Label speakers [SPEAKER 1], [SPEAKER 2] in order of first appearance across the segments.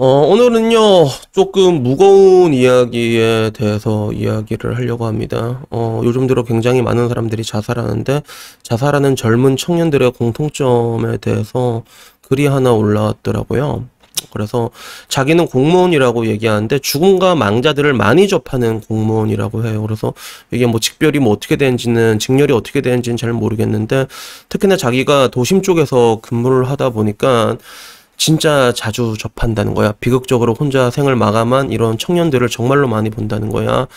[SPEAKER 1] 오늘은요, 조금 무거운 이야기에 대해서 이야기를 하려고 합니다. 요즘 들어 굉장히 많은 사람들이 자살하는데, 자살하는 젊은 청년들의 공통점에 대해서 글이 하나 올라왔더라고요. 그래서 자기는 공무원이라고 얘기하는데 죽음과 망자들을 많이 접하는 공무원이라고 해요. 그래서 이게 뭐 직별이 뭐 어떻게 되는지는, 직렬이 어떻게 되는지는 잘 모르겠는데, 특히나 자기가 도심 쪽에서 근무를 하다 보니까 진짜 자주 접한다는 거야. 비극적으로 혼자 생을 마감한 이런 청년들을 정말로 많이 본다는 거야.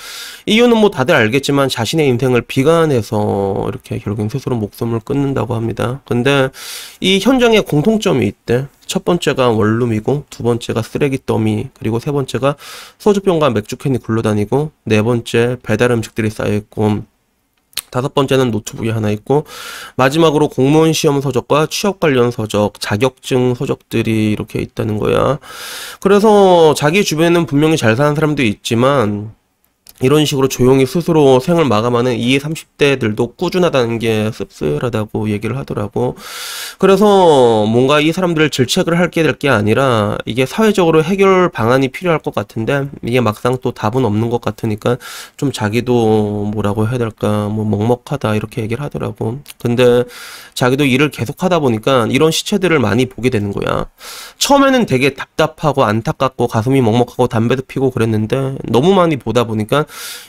[SPEAKER 1] 이유는 뭐 다들 알겠지만 자신의 인생을 비관해서 이렇게 결국엔 스스로 목숨을 끊는다고 합니다. 근데 이 현장에 공통점이 있대. 첫 번째가 원룸이고, 두 번째가 쓰레기 더미, 그리고 세 번째가 소주병과 맥주캔이 굴러다니고, 네 번째 배달 음식들이 쌓여있고, 다섯 번째는 노트북이 하나 있고, 마지막으로 공무원 시험 서적과 취업 관련 서적, 자격증 서적들이 이렇게 있다는 거야. 그래서 자기 주변에는 분명히 잘 사는 사람도 있지만 이런 식으로 조용히 스스로 생을 마감하는 20, 30대들도 꾸준하다는 게 씁쓸하다고 얘기를 하더라고. 그래서 뭔가 이 사람들을 질책을 할 게 될 게 아니라 이게 사회적으로 해결 방안이 필요할 것 같은데 이게 막상 또 답은 없는 것 같으니까 좀 자기도 뭐라고 해야 될까 뭐 먹먹하다 이렇게 얘기를 하더라고. 근데 자기도 일을 계속 하다 보니까 이런 시체들을 많이 보게 되는 거야. 처음에는 되게 답답하고 안타깝고 가슴이 먹먹하고 담배도 피고 그랬는데 너무 많이 보다 보니까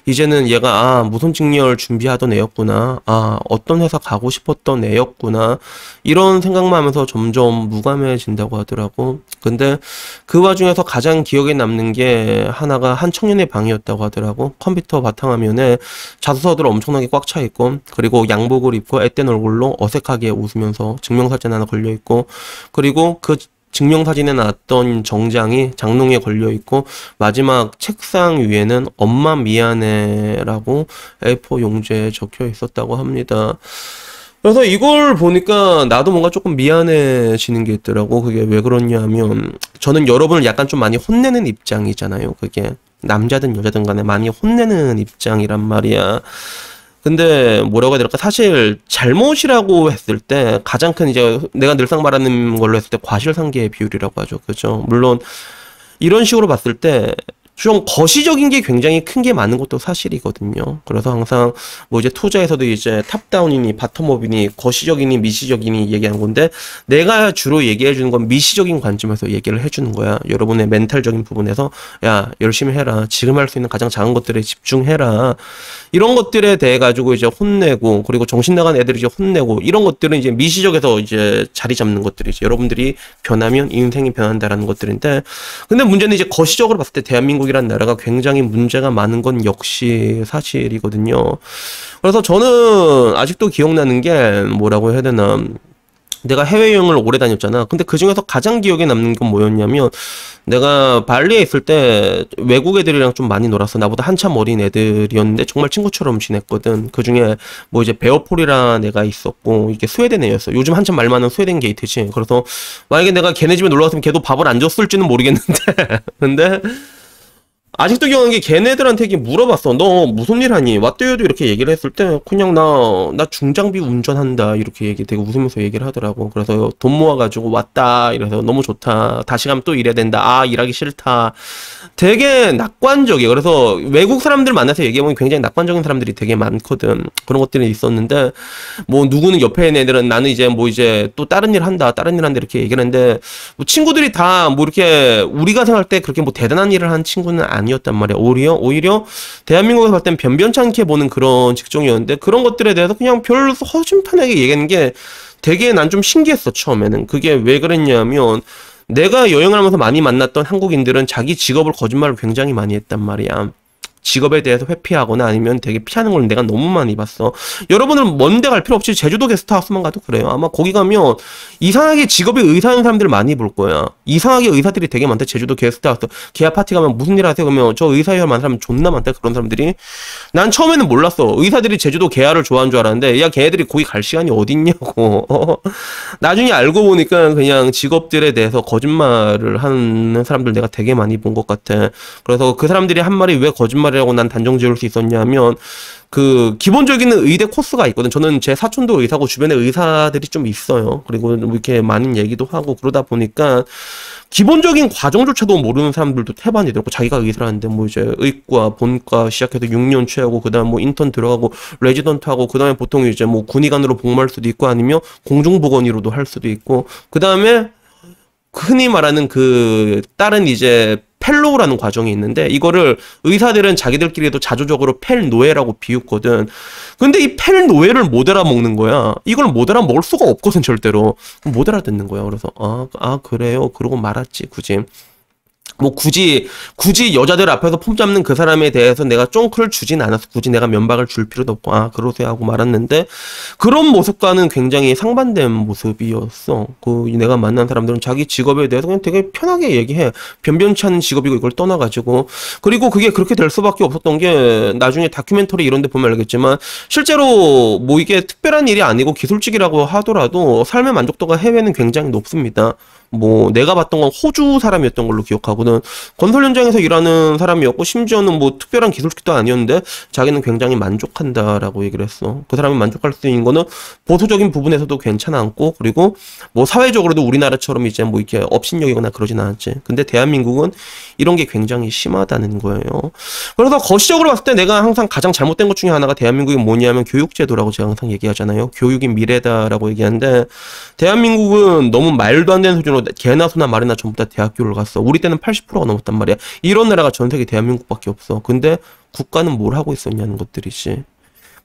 [SPEAKER 1] 이제는 얘가 무슨 직렬 준비하던 애였구나, 어떤 회사 가고 싶었던 애였구나, 이런 생각만 하면서 점점 무감해진다고 하더라고. 근데 그 와중에서 가장 기억에 남는 게 하나가 한 청년의 방이었다고 하더라고. 컴퓨터 바탕화면에 자소서들 엄청나게 꽉 차 있고, 그리고 양복을 입고 앳된 얼굴로 어색하게 웃으면서 증명사진 하나 걸려 있고, 그리고 그 증명사진에 나왔던 정장이 장롱에 걸려있고, 마지막 책상 위에는 엄마 미안해 라고 A4 용지에 적혀 있었다고 합니다. 그래서 이걸 보니까 나도 뭔가 조금 미안해지는 게 있더라고. 그게 왜 그러냐 하면, 저는 여러분을 약간 좀 많이 혼내는 입장이잖아요. 그게 남자든 여자든 간에 많이 혼내는 입장이란 말이야. 근데 뭐라고 해야 될까? 사실 잘못이라고 했을 때 가장 큰, 이제 내가 늘상 말하는 걸로 했을 때 과실상계 비율이라고 하죠. 그죠? 물론 이런 식으로 봤을 때 좀 거시적인 게 굉장히 큰 게 많은 것도 사실이거든요. 그래서 항상 뭐 이제 투자에서도 이제 탑다운이니 바텀업이니 거시적이니 미시적이니 얘기하는 건데, 내가 주로 얘기해 주는 건 미시적인 관점에서 얘기를 해주는 거야. 여러분의 멘탈적인 부분에서 야 열심히 해라, 지금 할 수 있는 가장 작은 것들에 집중해라, 이런 것들에 대해 가지고 이제 혼내고, 그리고 정신 나간 애들이 이제 혼내고, 이런 것들은 이제 미시적에서 이제 자리 잡는 것들이지. 여러분들이 변하면 인생이 변한다라는 것들인데, 근데 문제는 이제 거시적으로 봤을 때 대한민국 이란 나라가 굉장히 문제가 많은 건 역시 사실이거든요. 그래서 저는 아직도 기억나는 게 뭐라고 해야 되나, 내가 해외여행을 오래 다녔잖아. 근데 그 중에서 가장 기억에 남는 건 뭐였냐면, 내가 발리에 있을 때 외국 애들이랑 좀 많이 놀았어. 나보다 한참 어린 애들이었는데 정말 친구처럼 지냈거든. 그 중에 뭐 이제 베어폴이라는 애가 있었고, 이게 스웨덴 애였어. 요즘 한참 말 많은 스웨덴 게이트지. 그래서 만약에 내가 걔네 집에 놀러 갔으면 걔도 밥을 안 줬을지는 모르겠는데 근데 아직도 기억나는 게, 걔네들한테 이게 물어봤어. 너 무슨 일 하니? 왔대요도 이렇게 얘기를 했을 때, 그냥 나 중장비 운전한다, 이렇게 되게 웃으면서 얘기를 하더라고. 그래서 돈 모아가지고 왔다, 이래서 너무 좋다, 다시 가면 또 일해야 된다, 일하기 싫다. 되게 낙관적이야. 그래서 외국 사람들 만나서 얘기해보면 굉장히 낙관적인 사람들이 되게 많거든. 그런 것들이 있었는데, 뭐 누구는 옆에 있는 애들은 나는 이제 뭐 이제 또 다른 일 한다, 이렇게 얘기를 했는데, 뭐 친구들이 다 뭐 이렇게 우리가 생각할 때 그렇게 뭐 대단한 일을 한 친구는 아니었단 말이야. 오히려 대한민국에서 봤을 땐 변변치 않게 보는 그런 직종이었는데, 그런 것들에 대해서 그냥 별 허심탄회하게 얘기하는 게 되게 난 좀 신기했어, 처음에는. 그게 왜 그랬냐면, 내가 여행을 하면서 많이 만났던 한국인들은 자기 직업을 거짓말을 굉장히 많이 했단 말이야. 직업에 대해서 회피하거나 아니면 되게 피하는 걸 내가 너무 많이 봤어. 여러분은 먼데 갈 필요 없이 제주도 게스트하우스만 가도 그래요. 아마 거기 가면 이상하게 직업이 의사인 사람들 많이 볼 거야. 이상하게 의사들이 되게 많대. 제주도 게스트하우스 계약 파티 가면 무슨 일 하세요? 그러면 저 의사회화 많은 사람 존나 많대. 그런 사람들이. 난 처음에는 몰랐어. 의사들이 제주도 계야를 좋아하는 줄 알았는데, 야 걔네들이 거기 갈 시간이 어딨냐고. 나중에 알고 보니까 그냥 직업들에 대해서 거짓말을 하는 사람들 내가 되게 많이 본 것 같아. 그래서 그 사람들이 한 말이 왜 거짓말 거짓말이라고 난 단정 지을 수 있었냐면, 그 기본적인 의대 코스가 있거든. 저는 제 사촌도 의사고 주변에 의사들이 좀 있어요. 그리고 뭐 이렇게 많은 얘기도 하고 그러다 보니까 기본적인 과정조차도 모르는 사람들도 태반이더라고. 자기가 의사라는데 뭐 이제 의과, 본과 시작해서 6년 취하고 그다음 뭐 인턴 들어가고 레지던트 하고 그다음에 보통 이제 뭐 군의관으로 복무할 수도 있고 아니면 공중보건의로도 할 수도 있고 그다음에 흔히 말하는 그 다른 이제 펠로우라는 과정이 있는데 이거를 의사들은 자기들끼리도 자조적으로 펠노예라고 비웃거든. 근데 이 펠노예를 못 알아먹는 거야. 이걸 못 알아먹을 수가 없거든 절대로. 못 알아듣는 거야. 그래서 그래요. 그러고 말았지 굳이. 뭐 굳이 여자들 앞에서 폼 잡는 그 사람에 대해서 내가 쫑크를 주진 않았어. 굳이 내가 면박을 줄 필요도 없고 그러세요 하고 말았는데 그런 모습과는 굉장히 상반된 모습이었어. 그 내가 만난 사람들은 자기 직업에 대해서 그냥 되게 편하게 얘기해. 변변치 않은 직업이고 이걸 떠나가지고. 그리고 그게 그렇게 될 수밖에 없었던 게 나중에 다큐멘터리 이런 데 보면 알겠지만 실제로 뭐 이게 특별한 일이 아니고 기술직이라고 하더라도 삶의 만족도가 해외는 굉장히 높습니다. 뭐 내가 봤던 건 호주 사람이었던 걸로 기억하고는 건설 현장에서 일하는 사람이었고 심지어는 뭐 특별한 기술직도 아니었는데 자기는 굉장히 만족한다라고 얘기를 했어. 그 사람이 만족할 수 있는 거는 보수적인 부분에서도 괜찮았고 그리고 뭐 사회적으로도 우리나라처럼 이제 뭐 이렇게 업신여기거나 그러진 않았지. 근데 대한민국은 이런 게 굉장히 심하다는 거예요. 그래서 거시적으로 봤을 때 내가 항상 가장 잘못된 것 중에 하나가 대한민국이 뭐냐면 교육제도라고 제가 항상 얘기하잖아요. 교육이 미래다라고 얘기하는데 대한민국은 너무 말도 안 되는 수준으로 개나 소나 말이나 전부 다 대학교를 갔어. 우리 때는 80%가 넘었단 말이야. 이런 나라가 전 세계 대한민국밖에 없어. 근데 국가는 뭘 하고 있었냐는 것들이지.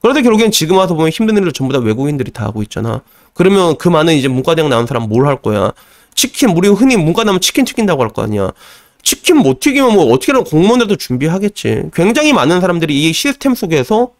[SPEAKER 1] 그런데 결국엔 지금 와서 보면 힘든 일을 전부 다 외국인들이 다 하고 있잖아. 그러면 그 많은 이제 문과대학 나온 사람 뭘 할 거야? 치킨, 우리 흔히 문과 나면 치킨 튀긴다고 할 거 아니야. 치킨 못 튀기면 뭐 어떻게든 공무원들도 준비하겠지. 굉장히 많은 사람들이 이 시스템 속에서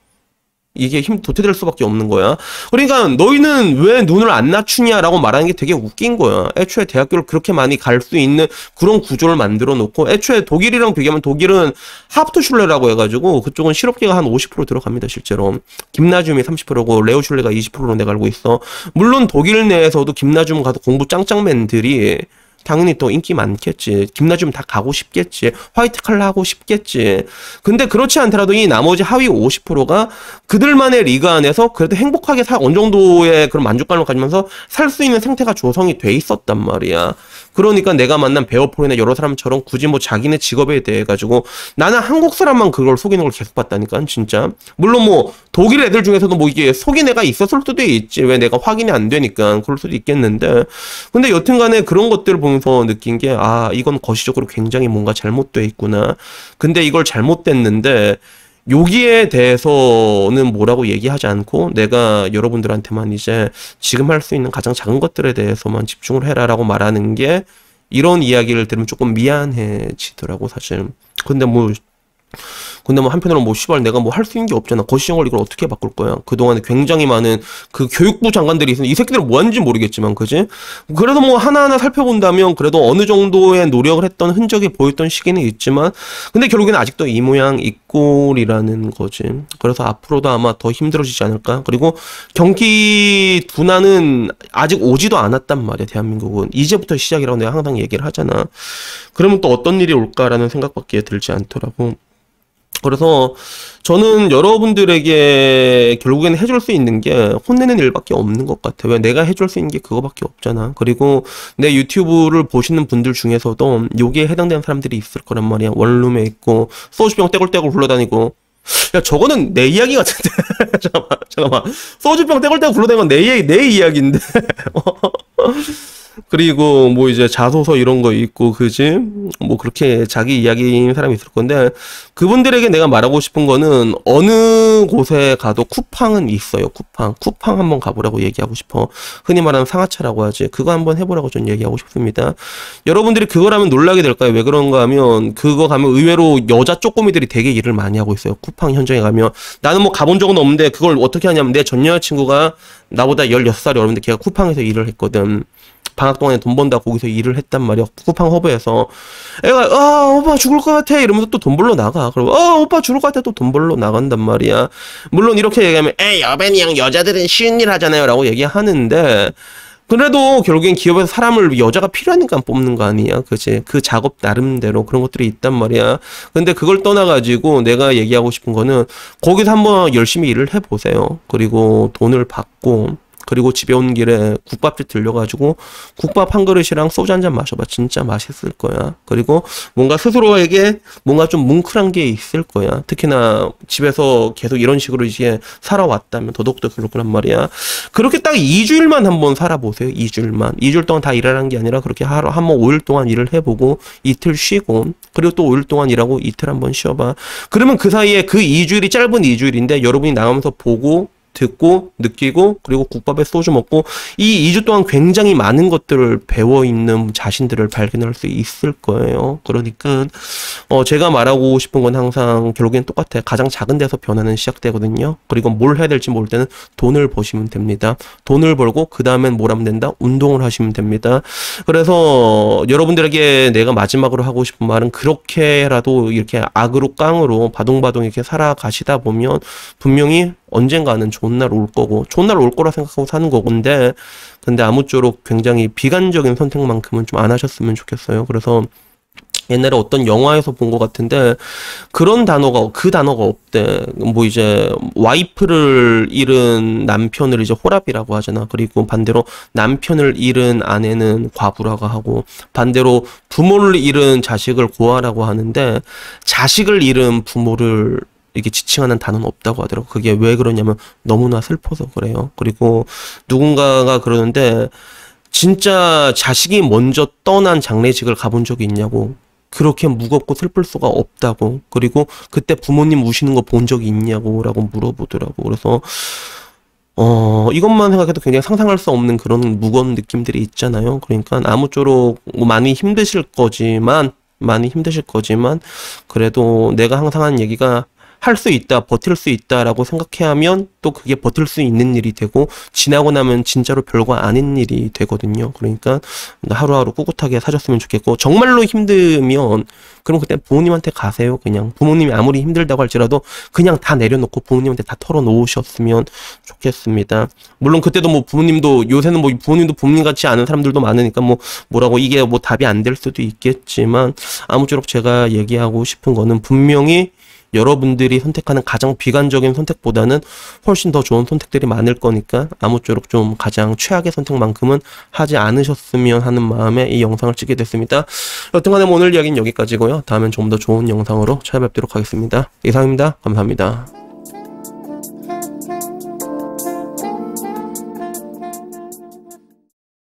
[SPEAKER 1] 이게 도태될 수밖에 없는 거야. 그러니까 너희는 왜 눈을 안 낮추냐라고 말하는 게 되게 웃긴 거야. 애초에 대학교를 그렇게 많이 갈 수 있는 그런 구조를 만들어 놓고 애초에 독일이랑 비교하면 독일은 하프트슐레라고 해가지고 그쪽은 실업계가 한 50% 들어갑니다. 실제로. 김나지움이 30%고 레오슐레가 20%로 내가 알고 있어. 물론 독일 내에서도 김나지움 가서 공부 짱짱맨들이 당연히 또 인기 많겠지. 김나지움 다 가고 싶겠지. 화이트 칼라 하고 싶겠지. 근데 그렇지 않더라도 이 나머지 하위 50%가 그들만의 리그 안에서 그래도 행복하게 어느 정도의 그런 만족감을 가지면서 살 수 있는 생태가 조성이 돼 있었단 말이야. 그러니까 내가 만난 베어폴이나 여러 사람처럼 굳이 뭐 자기네 직업에 대해 가지고 나는 한국 사람만 그걸 속이는 걸 계속 봤다니까 진짜. 물론 뭐 독일 애들 중에서도 뭐 이게 속인 애가 있었을 수도 있지. 왜 내가 확인이 안 되니까 그럴 수도 있겠는데. 근데 여튼간에 그런 것들을 보면서 느낀 게 이건 거시적으로 굉장히 뭔가 잘못돼 있구나. 근데 이걸 잘못됐는데 여기에 대해서는 뭐라고 얘기하지 않고 내가 여러분들한테만 이제 지금 할 수 있는 가장 작은 것들에 대해서만 집중을 해라라고 말하는 게 이런 이야기를 들으면 조금 미안해지더라고 사실. 근데 뭐 한편으로는 뭐 씨발 내가 뭐 할 수 있는 게 없잖아. 거시정을 이걸 어떻게 바꿀 거야. 그동안에 굉장히 많은 그 교육부 장관들이 있었는데 이 새끼들은 뭐 하는지 모르겠지만 그지? 그래도 뭐 하나하나 살펴본다면 그래도 어느 정도의 노력을 했던 흔적이 보였던 시기는 있지만 근데 결국에는 아직도 이 모양 이 꼴이라는 거지. 그래서 앞으로도 아마 더 힘들어지지 않을까? 그리고 경기 둔화는 아직 오지도 않았단 말이야. 대한민국은. 이제부터 시작이라고 내가 항상 얘기를 하잖아. 그러면 또 어떤 일이 올까라는 생각밖에 들지 않더라고. 그래서 저는 여러분들에게 결국에는 해줄 수 있는 게 혼내는 일밖에 없는 것 같아. 왜 내가 해줄 수 있는 게 그거밖에 없잖아. 그리고 내 유튜브를 보시는 분들 중에서도 여기에 해당되는 사람들이 있을 거란 말이야. 원룸에 있고 소주병 떼굴떼굴 굴러다니고 야 저거는 내 이야기 같은데. 잠깐만 소주병 떼굴떼굴 굴러다니는 건 내 이야기인데. 그리고 뭐 이제 자소서 이런 거 있고 그지? 뭐 그렇게 자기 이야기인 사람이 있을 건데 그분들에게 내가 말하고 싶은 거는 어느 곳에 가도 쿠팡은 있어요. 쿠팡 한번 가보라고 얘기하고 싶어. 흔히 말하는 상하차라고 하지. 그거 한번 해보라고 전 얘기하고 싶습니다. 여러분들이 그걸 하면 놀라게 될까요? 왜 그런가 하면 그거 가면 의외로 여자 쪼꼬미들이 되게 일을 많이 하고 있어요. 쿠팡 현장에 가면 나는 뭐 가본 적은 없는데 그걸 어떻게 하냐면 내 전 여자친구가 나보다 16살이 어렸는데 걔가 쿠팡에서 일을 했거든. 방학 동안에 돈 번다 거기서 일을 했단 말이야. 쿠팡 허브에서. 애가 오빠 죽을 것 같아 이러면서 또 돈 벌러 나가. 그리고 오빠 죽을 것 같아 또 돈 벌러 나간단 말이야. 물론 이렇게 얘기하면 여배니 형 여자들은 쉬운 일 하잖아요 라고 얘기하는데 그래도 결국엔 기업에서 사람을 여자가 필요하니까 뽑는 거 아니야, 그치? 그 작업 나름대로 그런 것들이 있단 말이야. 근데 그걸 떠나가지고 내가 얘기하고 싶은 거는 거기서 한번 열심히 일을 해보세요. 그리고 돈을 받고 그리고 집에 오는 길에 국밥집 들려가지고 국밥 한 그릇이랑 소주 한 잔 마셔봐. 진짜 맛있을 거야. 그리고 뭔가 스스로에게 뭔가 좀 뭉클한 게 있을 거야. 특히나 집에서 계속 이런 식으로 이제 살아왔다면 더더욱더 그럴 거란 말이야. 그렇게 딱 2주일만 한번 살아보세요. 2주일만. 2주일 동안 다 일하는 게 아니라 그렇게 하루 한번 5일 동안 일을 해보고 이틀 쉬고 그리고 또 5일 동안 일하고 이틀 한번 쉬어봐. 그러면 그 사이에 그 2주일이 짧은 2주일인데 여러분이 나가면서 보고 듣고 느끼고 그리고 국밥에 소주 먹고 이 2주 동안 굉장히 많은 것들을 배워 있는 자신들을 발견할 수 있을 거예요. 그러니까 제가 말하고 싶은 건 항상 결국엔 똑같아요. 가장 작은 데서 변화는 시작되거든요. 그리고 뭘 해야 될지 모를 때는 돈을 버시면 됩니다. 돈을 벌고 그 다음엔 뭘 하면 된다? 운동을 하시면 됩니다. 그래서 여러분들에게 내가 마지막으로 하고 싶은 말은 그렇게라도 이렇게 악으로 깡으로 바동바동 이렇게 살아가시다 보면 분명히 언젠가는 좋은 날 올 거고 좋은 날 올 거라 생각하고 사는 거건데 근데 아무쪼록 굉장히 비관적인 선택만큼은 좀 안 하셨으면 좋겠어요. 그래서 옛날에 어떤 영화에서 본 것 같은데 그런 단어가 그 단어가 없대. 뭐 이제 와이프를 잃은 남편을 이제 호랍이라고 하잖아. 그리고 반대로 남편을 잃은 아내는 과부라고 하고 반대로 부모를 잃은 자식을 고아라고 하는데 자식을 잃은 부모를 이게 지칭하는 단어는 없다고 하더라고. 그게 왜 그러냐면 너무나 슬퍼서 그래요. 그리고 누군가가 그러는데 진짜 자식이 먼저 떠난 장례식을 가본 적이 있냐고. 그렇게 무겁고 슬플 수가 없다고. 그리고 그때 부모님 우시는 거 본 적이 있냐고 라고 물어보더라고. 그래서 이것만 생각해도 굉장히 상상할 수 없는 그런 무거운 느낌들이 있잖아요. 그러니까 아무쪼록 많이 힘드실 거지만 그래도 내가 항상 하는 얘기가 할 수 있다, 버틸 수 있다라고 생각해야 하면 또 그게 버틸 수 있는 일이 되고 지나고 나면 진짜로 별거 아닌 일이 되거든요. 그러니까 하루하루 꿋꿋하게 사셨으면 좋겠고 정말로 힘들면 그럼 그때 부모님한테 가세요. 그냥 부모님이 아무리 힘들다고 할지라도 그냥 다 내려놓고 부모님한테 다 털어놓으셨으면 좋겠습니다. 물론 그때도 뭐 부모님도 요새는 뭐 부모님도 부모님 같지 않은 사람들도 많으니까 뭐라고 이게 뭐 답이 안 될 수도 있겠지만 아무쪼록 제가 얘기하고 싶은 거는 분명히 여러분들이 선택하는 가장 비관적인 선택보다는 훨씬 더 좋은 선택들이 많을 거니까 아무쪼록 좀 가장 최악의 선택만큼은 하지 않으셨으면 하는 마음에 이 영상을 찍게 됐습니다. 여튼간에 오늘 이야기는 여기까지고요. 다음엔 좀 더 좋은 영상으로 찾아뵙도록 하겠습니다. 이상입니다. 감사합니다.